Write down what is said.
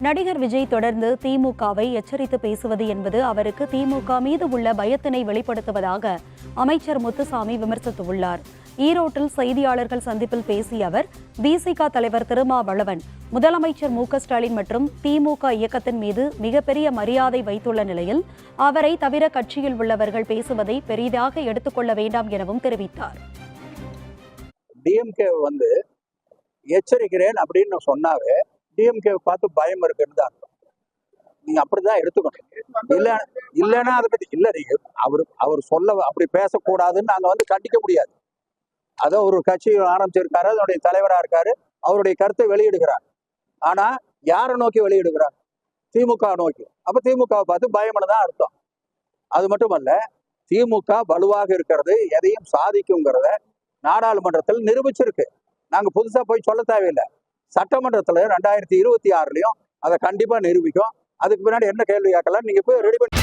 நடிகர் விஜய் தொடர்ந்து திமுகவை எச்சரித்து பேசுவது என்பது அவருக்கு திமுக மீது உள்ள பயத்தினை வெளிப்படுத்துவதாக அமைச்சர் முத்துசாமி விமர்சித்துள்ளார். ஈரோட்டில் செய்தியாளர்கள் சந்திப்பில் பேசிய அவர், விசிக தலைவர் திருமாவளவன் முதலமைச்சர் மு.க.ஸ்டாலின் மற்றும் திமுக இயக்கத்தின் மீது மிகப்பெரிய மரியாதை வைத்துள்ள நிலையில் அவரை தவிர கட்சியில் உள்ளவர்கள் பேசுவதை பெரிதாக எடுத்துக்கொள்ள வேண்டாம் எனவும் தெரிவித்தார். டிஎம்கே எச்சரிக்கிறேன் அப்படின்னு சொன்னாவே டிஎம்கே பார்த்து பயம் இருக்குன்னு தான் அர்த்தம். நீங்க அப்படிதான் எடுத்துக்கணும். இல்லைன்னா அதை பத்தி இல்ல, நீங்க அவர் சொல்ல அப்படி பேசக்கூடாதுன்னு நாங்க கண்டிக்க முடியாது. அதை ஒரு கட்சி ஆரம்பிச்சிருக்காரு, அதனுடைய தலைவரா இருக்காரு, அவருடைய கருத்தை வெளியிடுகிறார். ஆனா யாரை நோக்கி வெளியிடுகிறார்? திமுக நோக்கி. அப்ப திமுகவை பார்த்து பயம்னு தான் அர்த்தம். அது மட்டுமல்ல, திமுக வலுவாக இருக்கிறது, எதையும் சாதிக்குங்கிறத நாடாளுமன்றத்தில் நிரூபிச்சிருக்கு. நாங்க புதுசா போய் சொல்ல தேவையில்லை. சட்டமன்றத்துல 2026லயும் அதை கண்டிப்பா நிரூபிக்கும். அதுக்கு பின்னாடி என்ன கேள்வி கேட்கலாம், நீங்க போய் ரெடி பண்ணி